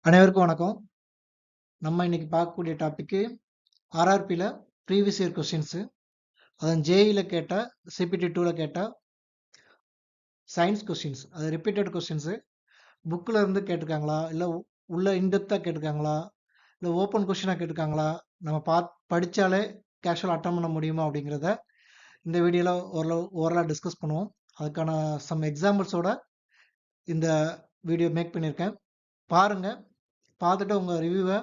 அனைவருக்கும் வணக்கம். நம்ம இன்னைக்கு பார்க்கக்கூடிய டாபிக் ஆர்ஆர்பியில் ப்ரீவியஸ் இயர் கொஸ்டின்ஸு, அதன் ஜேஇல கேட்ட சிபிடி 2ல கேட்ட சயின்ஸ் கொஸ்டின்ஸ், அது ரிப்பீட்டட் கொஸ்டின்ஸு. புக்கில் இருந்து கேட்டிருக்காங்களா, இல்லை உள்ள இன்டெப்த்தாக கேட்டிருக்காங்களா, இல்லை ஓப்பன் கொஸ்டினாக கேட்டிருக்காங்களா, நம்ம படித்தாலே கேஷுவல் அட்டன் பண்ண முடியுமா அப்படிங்கிறத இந்த வீடியோவில் ஓரளவு டிஸ்கஸ் பண்ணுவோம். அதுக்கான சம் எக்ஸாம்பிள்ஸோட இந்த வீடியோ மேக் பண்ணியிருக்கேன். பாருங்கள், பார்த்துட்டு உங்கள் ரிவ்யூவை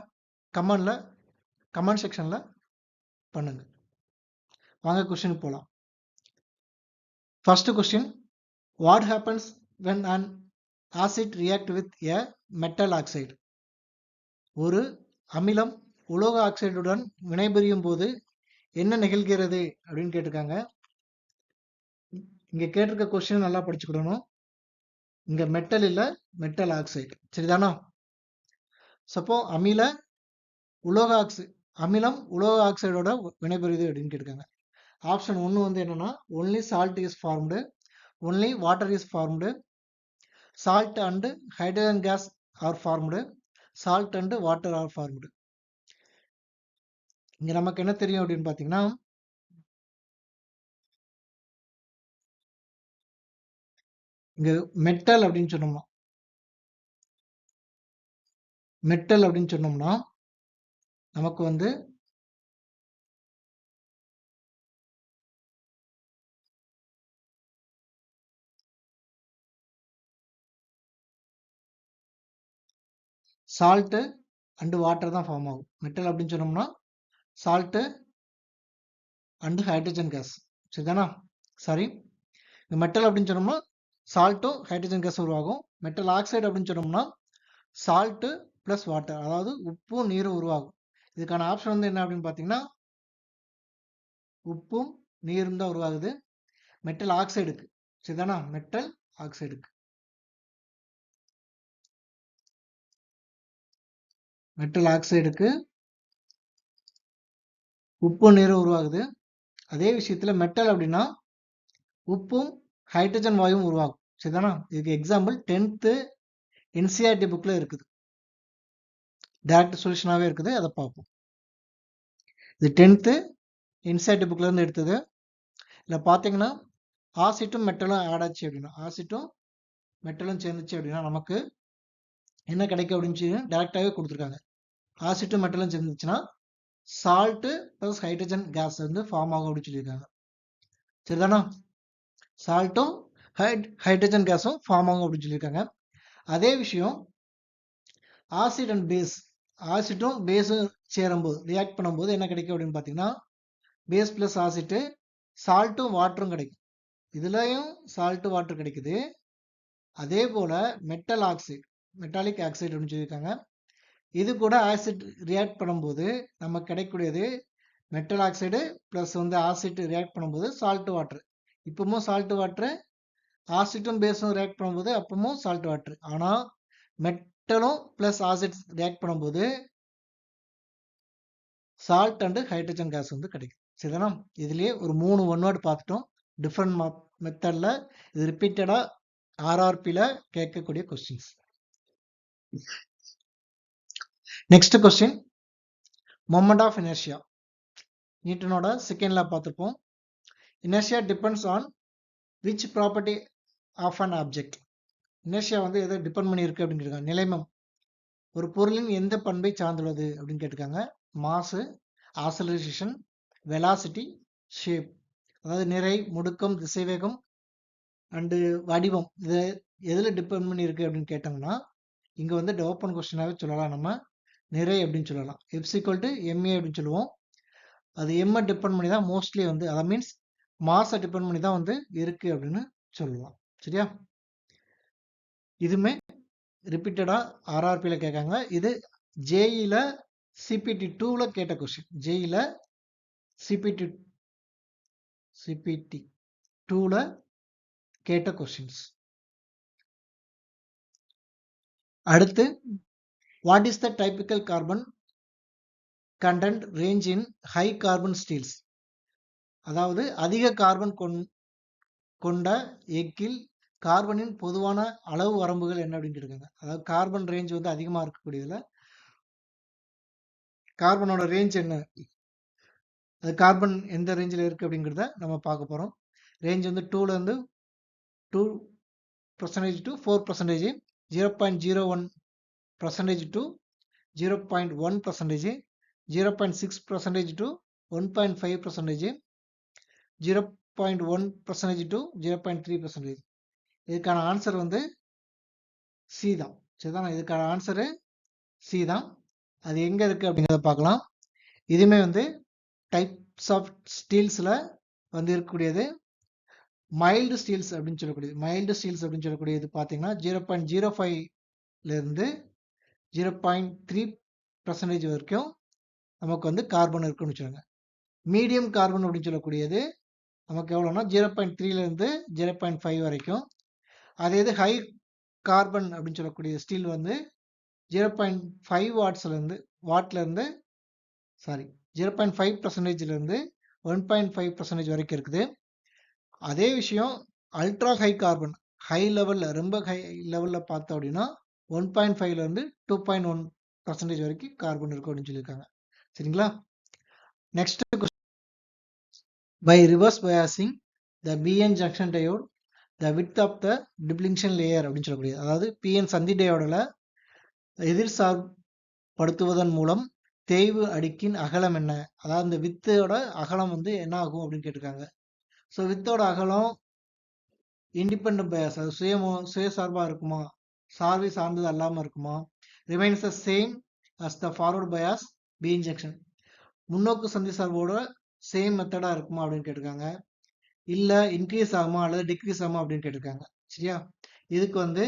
கமெண்ட் செக்ஷனில் பண்ணுங்க. வாங்க கொஸ்டின் போலாம். First question, what happens when an acid react with a metal oxide? ஒரு அமிலம் உலோக ஆக்சைடுடன் வினைபுரியும் போது என்ன நிகழ்கிறது அப்படின்னு கேட்டிருக்காங்க. இங்க கேட்டிருக்க கொஸ்டின் நல்லா படிச்சுக்கிடணும். இங்க மெட்டல் இல்ல, மெட்டல் ஆக்சைடு, சரிதானா? சப்போ அமிலம் உலோக ஆக்சைடோட வினைபுரியுது அப்படின்னு கேட்டிருக்காங்க. ஆப்ஷன் 1 வந்து என்னன்னா, only salt is formed, only water is formed, salt and hydrogen gas are formed, salt and water are formed. இங்க நமக்கு என்ன தெரியும் அப்படின்னு பாத்தீங்கன்னா, இங்க மெட்டல் அப்படின்னு சொன்னோம்னா நமக்கு வந்து சால்ட் அண்ட் வாட்டர் தான் ஃபார்ம் ஆகும். மெட்டல் அப்படின்னு சொன்னோம்னா சால்ட் அண்ட் ஹைட்ரஜன் கேஸ், சரிதானா? சாரி, மெட்டல் அப்படின்னு சொன்னோம்னா சால்ட்டும் ஹைட்ரஜன் கேஸ் உருவாகும். மெட்டல் ஆக்சைடு அப்படின்னு சொன்னோம்னா சால்ட்டு பிளஸ் வாட்டர், அதாவது உப்பும் நீரும் உருவாகும். இதுக்கான ஆப்ஷன் வந்து என்ன அப்படின்னு பார்த்தீங்கன்னா, உப்பும் நீரும் தான் உருவாகுது மெட்டல் ஆக்சைடுக்கு, சரிதானா? மெட்டல் ஆக்சைடுக்கு உப்பு நீரும் உருவாகுது. அதே விஷயத்துல மெட்டல் அப்படின்னா உப்பும் ஹைட்ரஜன் வாயுவும் உருவாகும், சரிதானா? இதுக்கு எக்ஸாம்பிள் 10th NCERT புக்ல இருக்குது, டைரக்ட் சொல்யூஷனாவே இருக்குது, அதை பார்ப்போம். இது 10th NCERT புக்ல இருந்து எடுத்தது. இதில் பார்த்தீங்கன்னா ஆசிட்டும் மெட்டலும் ஆட் ஆச்சு அப்படின்னா, ஆசிட்டும் மெட்டலும் சேர்ந்துச்சு அப்படின்னா நமக்கு என்ன கிடைக்கும் அப்படின்னு சொல்லி டைரக்டாவே கொடுத்துருக்காங்க. ஆசிட்டும் மெட்டலும் சேர்ந்துச்சுன்னா சால்ட்டு பிளஸ் ஹைட்ரஜன் கேஸ் வந்து ஃபார்ம் ஆகும் அப்படின்னு சொல்லியிருக்காங்க, சரிதானா? சால்ட்டும் ஹைட்ரஜன் கேஸும் ஃபார்ம் ஆகும் அப்படின்னு சொல்லியிருக்காங்க. அதே விஷயம் ஆசிட் அண்ட் பேஸ், ஆசிட்டும் பேஸும் சேரும்போது ரியாக்ட் பண்ணும்போது என்ன கிடைக்கும் அப்படின்னு பார்த்தீங்கன்னா, பேஸ் பிளஸ் ஆசிட்டு சால்ட்டும் வாட்டரும் கிடைக்கும். இதுலயும் சால்ட் வாட்டர் கிடைக்குது. அதே போல மெட்டாலிக் ஆக்சைடு அப்படின்னு சொல்லியிருக்காங்க. இது கூட ஆசிட் ரியாக்ட் பண்ணும்போது நமக்கு கிடைக்கக்கூடியது மெட்டல் ஆக்சைடு பிளஸ் வந்து ஆசிட் ரியாக்ட் பண்ணும்போது சால்ட் வாட்டர். இப்பவும் சால்ட் வாட்டர், ஆசிட்டும் பேஸும் ரியாக்ட் பண்ணும்போது அப்பவும் சால்ட் வாட்டர். ஆனா மெட்டலும் பிளஸ் ஆசிட் ரியாக்ட் பண்ணும்போது சால்ட் அண்ட் ஹைட்ரஜன் கேஸ் வந்து கிடைக்கும், சரிதானா? இதுலயே ஒரு 3 ஒன் வேர்டு பார்த்துட்டோம். டிஃப்ரெண்ட் மெத்தட்ல இது ரிப்பீட்டடா ஆர்ஆர்பில கேட்கக்கூடிய questions. Next question, moment of inertia. நியூட்டனோட செகண்ட் லா பார்த்துப்போம். Inertia depends on which property of an object. Inertia வந்து எதை டிபெண்ட் பண்ணி இருக்கு அப்படின்னு கேட்டிருக்காங்க. நிலைமம், ஒரு பொருளின் எந்த பண்பை சார்ந்துள்ளது அப்படின்னு கேட்டிருக்காங்க. மாசு, ஆசலரேஷன், வெலாசிட்டி, ஷேப், அதாவது நிறை, முடுக்கம், திசைவேகம் அண்டு வடிவம், இது எதில் டிபெண்ட் பண்ணி இருக்கு அப்படின்னு கேட்டாங்கன்னா இங்க வந்து ஓப்பன் கொஸ்டினாவே சொல்லலாம். நம்ம நிறை அப்படின்னு சொல்லலாம். F=ma அப்படின்னு சொல்லுவோம். அது எம்மை டிபெண்ட் பண்ணி தான் மோஸ்ட்லி வந்து, அதை மீன்ஸ் மாஸை டிபெண்ட் பண்ணி தான் வந்து இருக்கு அப்படின்னு சொல்லலாம், சரியா? இதுமே ரிப்பீட்டடா ஆர்ஆர்பியில கேட்காங்க. இது ஜேஇல சிபிடி 2ல கேட்ட கொஸ்டின். ஜேஇல சிபிடி 2ல கேட்ட கொஸ்டின்ஸ். அடுத்து, what is the typical carbon content range in high carbon steels? அதாவது அதிக கார்பன் கொண்ட எக்கில் கார்பனின் பொதுவான அளவு வரம்புகள் என்ன அப்படின்னு கேட்டிருக்காங்க. அதாவது கார்பன் ரேஞ்ச் வந்து அதிகமாக இருக்கக்கூடியதுல கார்பனோட ரேஞ்ச் என்ன, அது கார்பன் எந்த ரேஞ்சில் இருக்குது அப்படிங்கிறத நம்ம பார்க்க போகிறோம். ரேஞ்ச் வந்து 2லேருந்து 2% to 4%, 0.01% to 0.1%, 0.6% to 1.5%, 0.1% to 0.3%. இதுக்கான ஆன்சர் வந்து சி தான். சரிதானா? இதுக்கான ஆன்சரு சி தான். அது எங்கே இருக்குது அப்படிங்கிறத பார்க்கலாம். இதுவுமே வந்து டைப்ஸ் ஆஃப் ஸ்டீல்ஸில் வந்து இருக்கக்கூடியது. மைல்டு ஸ்டீல்ஸ் அப்படின்னு சொல்லக்கூடியது. மைல்டு ஸ்டீல்ஸ் அப்படின்னு சொல்லக்கூடியது பார்த்தீங்கன்னா 0.05லேருந்து 0.3% வரைக்கும் நமக்கு வந்து கார்பன் இருக்குன்னு வச்சுருங்க. மீடியம் கார்பன் அப்படின்னு சொல்லக்கூடியது நமக்கு எவ்வளோனா 0.3லேருந்து 0.5 வரைக்கும். அதே இது ஹை கார்பன் அப்படின்னு சொல்லக்கூடிய ஸ்டீல் வந்து 0.5 வாட்லேருந்து 0.5%லேருந்து 1.5% வரைக்கும் இருக்குது. அதே விஷயம் அல்ட்ரா ஹை கார்பன் ஹை லெவலில் ரொம்ப ஹை லெவலில் பார்த்தோம் அப்படின்னா 1.5லேருந்து 2.1% வரைக்கும் கார்பன் இருக்கும் அப்படின்னு சொல்லியிருக்காங்க. சரிங்களா? Next, by reverse biasing the PN junction diode the width of the depletion layer அப்படின்னு சொல்லக்கூடியது. அதாவது பிஎன் சந்தி டயோடில் எதிர்சார்படுத்துவதன் மூலம் தேய்வு அடுக்கின் அகலம் என்ன, அதாவது இந்த வித்தோட அகலம் வந்து என்ன ஆகும் அப்படின்னு கேட்டிருக்காங்க. ஸோ வித்தோட அகலம் இண்டிபெண்டன்ட் பயாஸ், அது சுயசார்பாக இருக்குமா, சார்பை சார்ந்தது அல்லாமல் இருக்குமா, remains the same as the forward bias B injection, முன்னோக்கு சந்தி சார்போட சேம் மெத்தடாக இருக்குமா அப்படின்னு கேட்டிருக்காங்க. இல்லை இன்க்ரீஸ் ஆகுமா அல்லது டிக்ரீஸ் ஆகுமா அப்படின்னு கேட்டிருக்காங்க. சரியா? இதுக்கு வந்து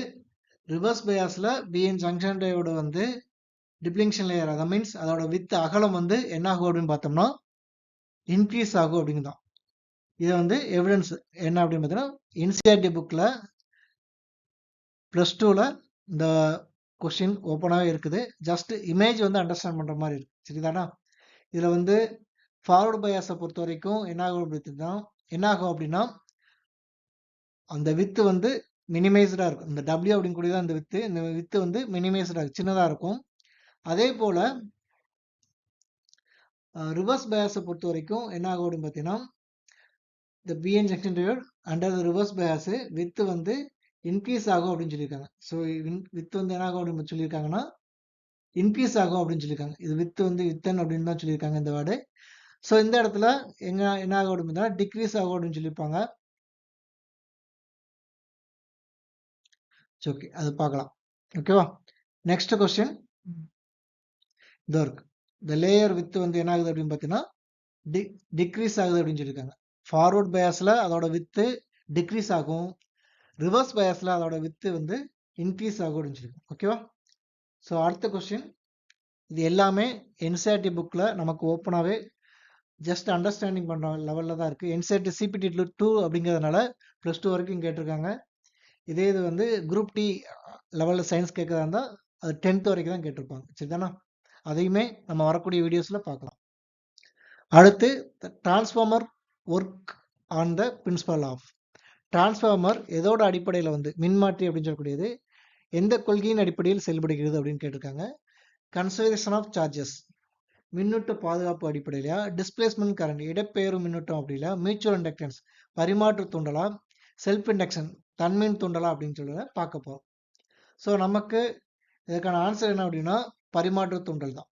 ரிவர்ஸ் பயாஸில் பிஎன் ஜங்ஷன் டயோட வந்து டிப்ளிங்ஷன் லேயர், அதை மீன்ஸ் அதோட வித் அகலம் வந்து என்ன ஆகும் அப்படின்னு பார்த்தோம்னா இன்க்ரீஸ் ஆகும் அப்படிங்குதான். இதை வந்து எவிடன்ஸ் என்ன அப்படின்னு பார்த்தீங்கன்னா என்சிஆர்டி புக்கில் +2ல் இந்த கொஸ்டின் ஓப்பனாகவே இருக்குது. ஜஸ்ட் இமேஜ் வந்து அண்டர்ஸ்டாண்ட் பண்ணுற மாதிரி இருக்குது. சரிதானா? இதில் வந்து ஃபார்வர்டு பயாஸை பொறுத்த வரைக்கும் என்ன ஆகும் அப்படின்னா அந்த வித்து வந்து மினிமைஸ்டாக இருக்கும். இந்த டபிள்யூ அப்படின்னு கூடிய அந்த வித்து, இந்த வித்து வந்து மினிமைஸ்டாக சின்னதாக இருக்கும். அதே போல் ரிவர்ஸ் பயாஸை பொறுத்த வரைக்கும் என்ன ஆகும் அப்படின்னு பார்த்தீங்கன்னா இந்த PN junction diode under the reverse bias width வந்து இன்க்ரீஸ் ஆகும் அப்படின்னு சொல்லியிருக்காங்க. ஸோ வித்து வந்து என்ன ஆகும் அப்படின்னு சொல்லியிருக்காங்கன்னா இன்க்ரீஸ் ஆகும் அப்படின்னு சொல்லியிருக்காங்க. இது வித்து வந்து வித்தன் அப்படின்னு தான் சொல்லியிருக்காங்க இந்த வேர்டு. ஸோ இந்த இடத்துல என்ன ஆகும் அப்படின்னு பார்த்தீங்கன்னா டிக்ரீஸ் ஆகும் அப்படின்னு சொல்லியிருப்பாங்க. ஓகே, அது பார்க்கலாம். ஓகேவா? நெக்ஸ்ட் கொஸ்டின் இதோ இருக்கு. இந்த லேயர் வித்து வந்து என்ன ஆகுது அப்படின்னு பார்த்தீங்கன்னா டிக்ரீஸ் ஆகுது அப்படின்னு சொல்லியிருக்காங்க. ஃபார்வர்ட் பயாஸில் அதோட வித்து டிக்ரீஸ் ஆகும், ரிவர்ஸ் பயாஸில் அதோட வித்து வந்து இன்க்ரீஸ் ஆகும் அப்படின்னு சொல்லியிருக்காங்க. ஓகேவா? ஸோ அடுத்த கொஸ்டின், இது எல்லாமே என்சிஆர்டி புக்கில் நமக்கு ஓப்பனாகவே ஜஸ்ட் அண்டர்ஸ்டாண்டிங் பண்ணுற லெவலில் தான் இருக்குது. என்சிஆர்டி சிபிடி 2 அப்படிங்கிறதுனால +2 வரைக்கும் கேட்டிருக்காங்க. இதே இது வந்து குரூப் டி லெவலில் சயின்ஸ் கேட்குறதா இருந்தால் அது 10th வரைக்கும் தான் கேட்டிருப்பாங்க. சரிதானா? அதையுமே நம்ம வரக்கூடிய வீடியோஸில் பார்க்கலாம். அடுத்து transformer work on the principle of. Transformer எதோட அடிப்படையில் வந்து மின்மாற்றி அப்படின்னு சொல்லக்கூடியது எந்த கொள்கையின் அடிப்படையில் செயல்படுகிறது அப்படின்னு கேட்டிருக்காங்க. கன்சர்வேஷன் ஆஃப் சார்ஜஸ், மின்னூட்ட பாதுகாப்பு அடிப்படையிலையா, டிஸ்பிளேஸ்மெண்ட் கரண்ட் இடப்பெயர்வு மின்னூட்டம் அப்படி இல்லை, மியூச்சுவல் இண்டக்டன்ஸ் பரிமாற்று தூண்டலா, செல்ஃப் இண்டக்ஷன் தன்மின் தூண்டலா அப்படின்னு சொல்லி பார்க்க போகிறோம். ஸோ நமக்கு இதுக்கான ஆன்சர் என்ன அப்படின்னா பரிமாற்று தூண்டல் தான்.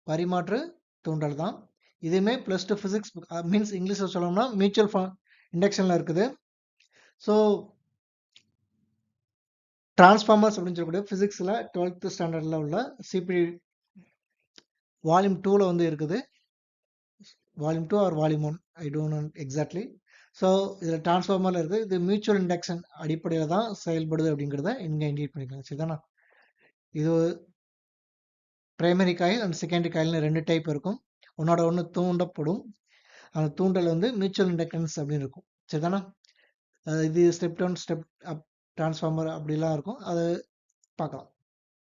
பரிமாற்று தூண்டல் தான். இதுவுமே +2 ஃபிசிக்ஸ் மீன்ஸ் இங்கிலீஷில் சொல்லணும்னா மியூச்சுவல் இண்டக்ஷனில் இருக்குது. ஸோ டிரான்ஸ்ஃபார்மர்ஸ் அப்படின்னு சொல்லக்கூடிய ஃபிசிக்ஸில் 12th ஸ்டாண்டர்டில் உள்ள சிபிடி வால்யூம் 2ல் வந்து இருக்குது. Volume 2 R volume 1, I don't know exactly. So இதில் டிரான்ஸ்ஃபார்மரில் இருக்குது. இது மியூச்சுவல் இண்டக்ஷன் அடிப்படையில் தான் செயல்படுது அப்படிங்கிறத இங்கே இண்டிகேட் பண்ணிக்கலாம். சரிதானா? இது பிரைமரி காயில் அண்ட் செகண்டரி காயில்னு 2 டைப் இருக்கும். ஒன்னோட ஒன்று தூண்டப்படும். அந்த தூண்டல் வந்து மியூச்சுவல் இண்டக்டன்ஸ் அப்படின்னு இருக்கும். சரிதானா? இது step down step up transformer அப்படிலாம் இருக்கும். அதை பார்க்கலாம்.